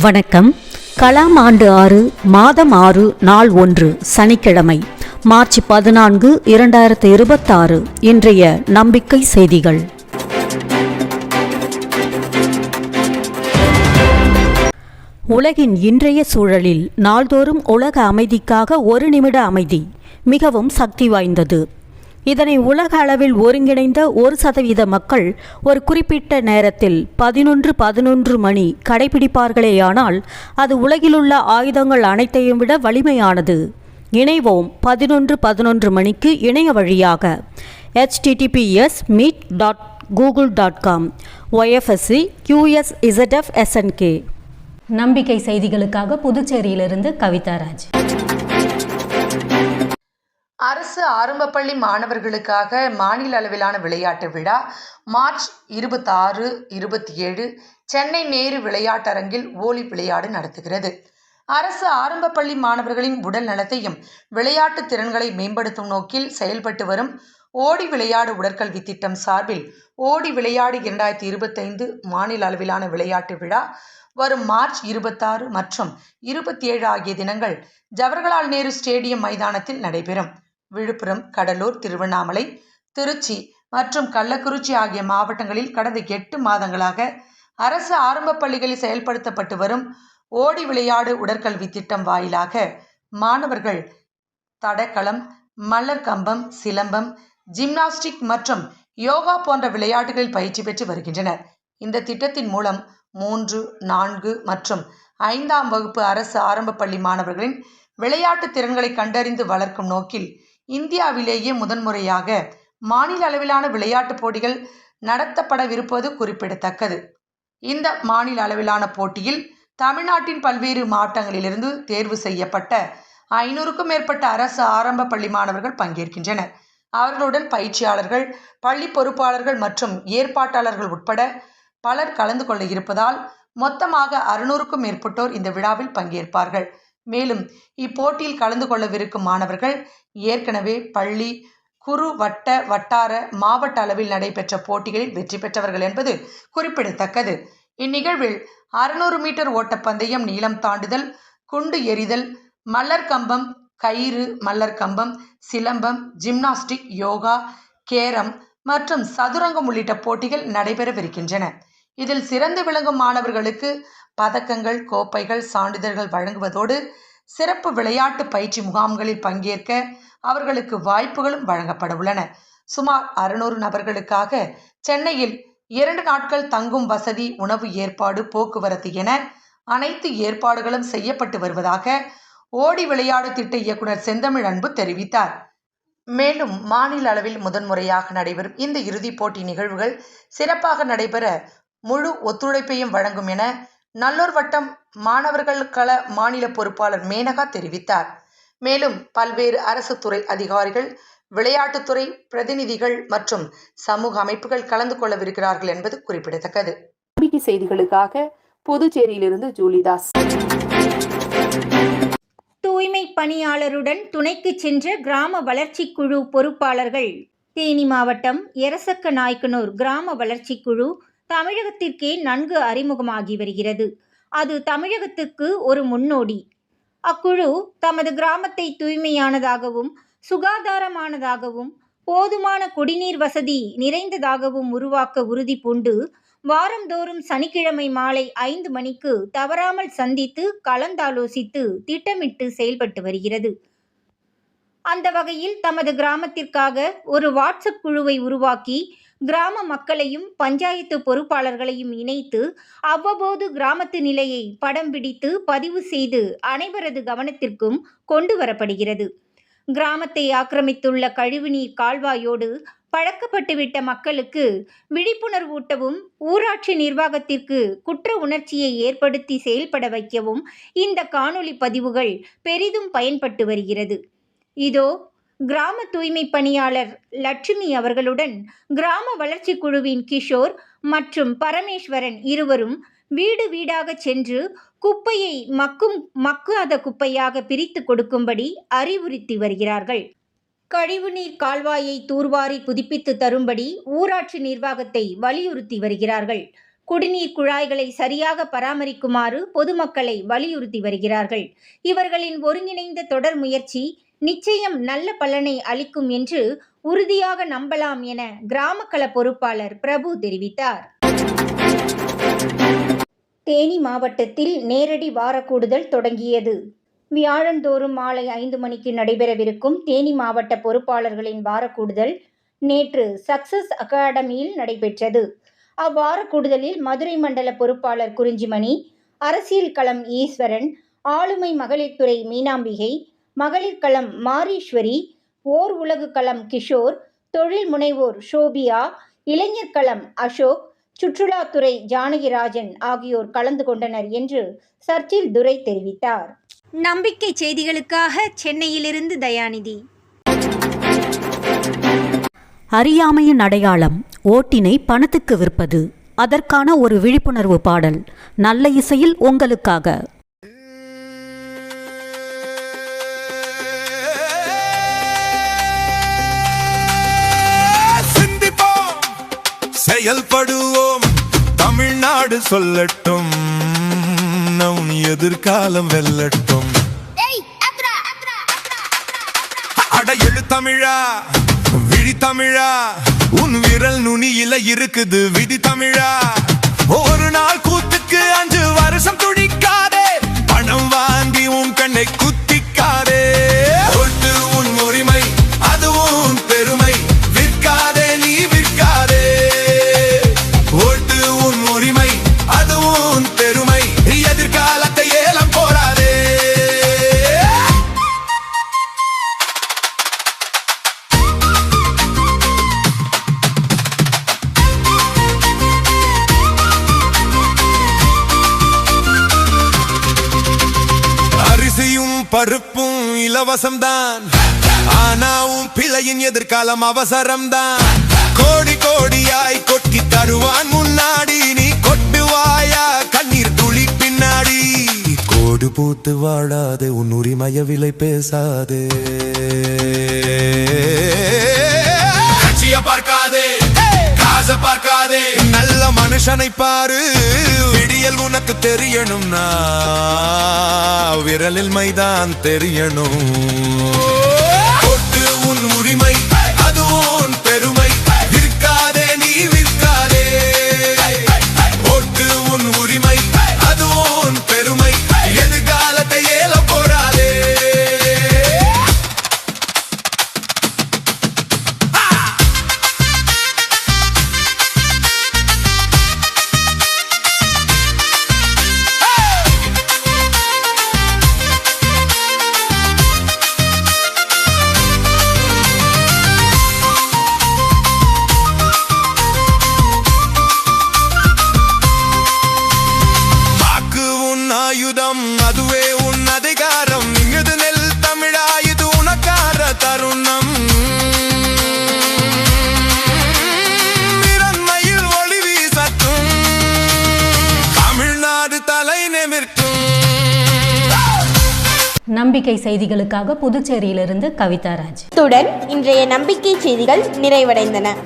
வணக்கம். கலாம் ஆண்டு 6 மாதம் 6 நாள் 1 சனிக்கிழமை மார்ச் 14, 2026. இன்றைய நம்பிக்கை செய்திகள். உலகின் இன்றைய சூழலில் நாள்தோறும் உலக அமைதிக்காக 1 நிமிட அமைதி மிகவும் சக்தி வாய்ந்தது. இதனை உலக அளவில் ஒருங்கிணைந்த 1% மக்கள் ஒரு குறிப்பிட்ட நேரத்தில் 11 மணி கடைபிடிப்பார்களேயானால் அது உலகிலுள்ள ஆயுதங்கள் அனைத்தையும் விட வலிமையானது. இணைவோம் 11 மணிக்கு இணைய வழியாக https://meet.google.com YFSC QSZFSNK. நம்பிக்கை செய்திகளுக்காக புதுச்சேரியிலிருந்து கவிதாராஜ். அரசு ஆரம்ப பள்ளி மாணவர்களுக்காக மாநில அளவிலான விளையாட்டு விழா மார்ச் 26, 27 சென்னை நேரு விளையாட்டரங்கில் ஓலி விளையாடு நடத்துகிறது. அரசு ஆரம்ப பள்ளி மாணவர்களின் உடல் நலத்தையும் விளையாட்டு திறன்களை மேம்படுத்தும் நோக்கில் செயல்பட்டு வரும் ஓடி விளையாடு உடற்கல்வி திட்டம் சார்பில் ஓடி விளையாடு 2025 மாநில அளவிலான விளையாட்டு விழா வரும் மார்ச் 26 மற்றும் 27 ஆகிய தினங்கள் ஜவஹர்லால் நேரு ஸ்டேடியம் மைதானத்தில் நடைபெறும். விழுப்புரம், கடலூர், திருவண்ணாமலை, திருச்சி மற்றும் கள்ளக்குறிச்சி ஆகிய மாவட்டங்களில் கடந்த 8 மாதங்களாக அரசு ஆரம்ப பள்ளிகளில் செயல்படுத்தப்பட்டு வரும் ஓடி விளையாடு உடற்கல்வி திட்டம் வாயிலாக மாணவர்கள் தடகளம், மல்லர் கம்பம், சிலம்பம், ஜிம்னாஸ்டிக் மற்றும் யோகா போன்ற விளையாட்டுகளில் பயிற்சி பெற்று வருகின்றனர். இந்த திட்டத்தின் மூலம் 3, 4 மற்றும் 5ஆம் வகுப்பு அரசு ஆரம்ப பள்ளி மாணவர்களின் விளையாட்டு திறன்களை கண்டறிந்து வளர்க்கும் நோக்கில் இந்தியாவிலேயே முதன்முறையாக மாநில அளவிலான விளையாட்டுப் போட்டிகள் நடத்தப்படவிருப்பது குறிப்பிடத்தக்கது. இந்த மாநில அளவிலான போட்டியில் தமிழ்நாட்டின் பல்வேறு மாவட்டங்களிலிருந்து தேர்வு செய்யப்பட்ட 500க்கும் மேற்பட்ட அரசு ஆரம்ப பள்ளி மாணவர்கள் பங்கேற்கின்றனர். அவர்களுடன் பயிற்சியாளர்கள், பள்ளி பொறுப்பாளர்கள் மற்றும் ஏற்பாட்டாளர்கள் உட்பட பலர் கலந்து கொள்ள இருப்பதால் மொத்தமாக 600க்கும் மேற்பட்டோர் இந்த விழாவில் பங்கேற்பார்கள். மேலும் இப்போட்டியில் கலந்து கொள்ளவிருக்கும் மாணவர்கள் ஏற்கனவே பள்ளி, குறு, வட்ட, வட்டார, மாவட்ட அளவில் நடைபெற்ற போட்டிகளில் வெற்றி பெற்றவர்கள் என்பது குறிப்பிடத்தக்கது. இந்நிகழ்வில் 600 மீட்டர் ஓட்டப்பந்தயம், நீளம் தாண்டுதல், குண்டு எறிதல், மல்லர் கம்பம், கயிறு மல்லர் கம்பம், சிலம்பம், ஜிம்னாஸ்டிக், யோகா, கேரம் மற்றும் சதுரங்கம் உள்ளிட்ட போட்டிகள் நடைபெறவிருக்கின்றன. இதில் சிறந்து விளங்கும் மாணவர்களுக்கு பதக்கங்கள், கோப்பைகள், சான்றிதழ்கள் வழங்குவதோடு சிறப்பு விளையாட்டு பயிற்சி முகாம்களில் பங்கேற்க அவர்களுக்கு வாய்ப்புகளும் வழங்கப்பட உள்ளன. சுமார் 600 நபர்களுக்காக சென்னையில் 2 நாட்கள் தங்கும் வசதி, உணவு ஏற்பாடு, போக்குவரத்து என அனைத்து ஏற்பாடுகளும் செய்யப்பட்டு வருவதாக ஓடி விளையாடு திட்ட இயக்குனர் செந்தமிழ் அன்பு தெரிவித்தார். மேலும் மாநில அளவில் முதன்முறையாக நடைபெறும் இந்த இறுதிப் போட்டி நிகழ்வுகள் சிறப்பாக நடைபெற முழு ஒத்துழைப்பையும் வழங்கும் என நல்லூர் வட்டம் மாணவர்கள் கள மாநில பொறுப்பாளர் மேனகா தெரிவித்தார். மேலும் பல்வேறு அரசு துறை அதிகாரிகள், விளையாட்டுத்துறை பிரதிநிதிகள் மற்றும் சமூக அமைப்புகள் கலந்து கொள்ளவிருக்கிறார்கள் என்பது குறிப்பிடத்தக்கது. நம்பிக்கை செய்திகளுக்காக புதுச்சேரியிலிருந்து ஜூலிதாஸ். தூய்மை பணியாளருடன் துணைக்கு சென்ற கிராம வளர்ச்சி குழு பொறுப்பாளர்கள். தேனி மாவட்டம் எரசக்க நாயக்கனூர் கிராம வளர்ச்சி குழு தமிழகத்திற்கே நன்கு அறிமுகமாகி வருகிறது. அது தமிழகத்துக்கு ஒரு முன்னோடி. அக்குழு தமது கிராமத்தை தூய்மையானதாகவும், சுகாதாரமானதாகவும், போதுமான குடிநீர் வசதி நிறைந்ததாகவும் உருவாக்க உறுதி பூண்டு வாரந்தோறும் சனிக்கிழமை மாலை 5 மணிக்கு தவறாமல் சந்தித்து கலந்தாலோசித்து திட்டமிட்டு செயல்பட்டு வருகிறது. அந்த வகையில் தமது கிராமத்திற்காக ஒரு வாட்ஸ்அப் குழுவை உருவாக்கி கிராம மக்களையும் பஞ்சாயத்து பொறுப்பாளர்களையும் இணைத்து அவ்வப்போது கிராமத்து நிலையை படம் பிடித்து பதிவு செய்து அனைவரது கவனத்திற்கும் கொண்டு வரப்படுகிறது. கிராமத்தை ஆக்கிரமித்துள்ள கழிவுநீர் கால்வாயோடு பழக்கப்பட்டுவிட்ட மக்களுக்கு விழிப்புணர்வூட்டவும், ஊராட்சி நிர்வாகத்திற்கு குற்ற உணர்ச்சியை ஏற்படுத்தி செயல்பட வைக்கவும் இந்த காணொளி பதிவுகள் பெரிதும் பயன்பட்டு வருகிறது. இதோ கிராம தூய்மை பணியாளர் லட்சுமி அவர்களுடன் கிராம வளர்ச்சி குழுவின் கிஷோர் மற்றும் பரமேஸ்வரன் இருவரும் வீடு வீடாக சென்று குப்பையை மக்காத குப்பையாக பிரித்து கொடுக்கும்படி அறிவுறுத்தி வருகிறார்கள். கழிவுநீர் கால்வாயை தூர்வாரி புதுப்பித்து தரும்படி ஊராட்சி நிர்வாகத்தை வலியுறுத்தி வருகிறார்கள். குடிநீர் குழாய்களை சரியாக பராமரிக்குமாறு பொதுமக்களை வலியுறுத்தி வருகிறார்கள். இவர்களின் ஒருங்கிணைந்த தொடர் முயற்சி நிச்சயம் நல்ல பலனை அளிக்கும் என்று உறுதியாக நம்பலாம் என கிராமக்கள பொறுப்பாளர் பிரபு தெரிவித்தார். தேனி மாவட்டத்தில் நேரடி வாரக்கூடுதல் தொடங்கியது. வியாழந்தோறும் மாலை 5 மணிக்கு நடைபெறவிருக்கும் தேனி மாவட்ட பொறுப்பாளர்களின் வாரக்கூடுதல் நேற்று சக்சஸ் அகாடமியில் நடைபெற்றது. அவ்வார கூடுதலில் மதுரை மண்டல பொறுப்பாளர் குறிஞ்சிமணி, அரசியல் களம் ஈஸ்வரன், ஆளுமை மகளிர் துறை மீனாம்பிகை, மகளிர் களம் மாரீஸ்வரி, ஓர் உலகு களம் கிஷோர், தொழில் முனைவோர் ஷோபியா, இளைஞர் களம் அசோக், சுற்றுலாத்துறை ஜானகிராஜன் ஆகியோர் கலந்து கொண்டனர் என்று சர்ச்சில் துரை தெரிவித்தார். நம்பிக்கை செய்திகளுக்காக சென்னையிலிருந்து தயாநிதி. அறியாமையின் அடையாளம் ஓட்டினை பணத்துக்கு விற்பது. அதற்கான ஒரு விழிப்புணர்வு பாடல் நல்ல இசையில் உங்களுக்காக. சிந்திப்போம், செயல்படுவோம், தமிழ்நாடு சொல்லட்டும், நம் எதிர்காலம் வெல்லட்டும். அட எழு தமிழா, விழி தமிழா, உன் விரல் நுனியில இருக்குது விதி தமிழா. ஒரு நாள் கூத்துக்கு 5 வருஷம் துடிக்காதே, பணம் வாங்கி உன் கண்ணை குத்திக்காதே. ஓட்டு உன் உரிமை, அதுவும் உன் பெருமை, விற்காதே நீ விற்காதே. ஓட்டு உன் உரிமை, அதுவும் உன் பெருமை, எதிர்காலத்தை ஏலம் போராதே. அரிசியும் பருப்பும் இலவசம்தான், ஆனாவும் பிள்ளையின் எதிர்காலம் அவசரம்தான். கோடி கோடியாய் கொட்டி தருவான் முன்னாடி, நீ கொட்டுவாயா கண்ணீர் துளி பின்னாடி. கோடு பூத்து வாழாதே, உன் உரிமைய விலை பேசாதே. கட்சிய பார்க்காதே, காச பார்க்காதே, நல்ல மனுஷனை பாரு. விடியல் உனக்கு தெரியணும்னா விரலில் மைதான் தெரியணும். ஓட்டு உன் உரிமை, அதுவும் உன் பெருமை, விற்காதே நீ விற்காதே. ஓட்டு உன் உரிமை, அதுவும் உன் பெருமை, எதிர்காலத்தை ஏலம் போராதே. ஆயுதம், அதுவே உன் அதிகாரம். இங்குது நெல் தமிழா, இது உனக்கார தருணம். இரண்மையில் ஒளி வீசட்டும், தமிழ்நாடு தலை நிமிர்த்தும். நம்பிக்கை செய்திகளுக்காக புதுச்சேரியிலிருந்து கவிதா ராஜ். இத்துடன் இன்றைய நம்பிக்கை செய்திகள் நிறைவடைந்தன.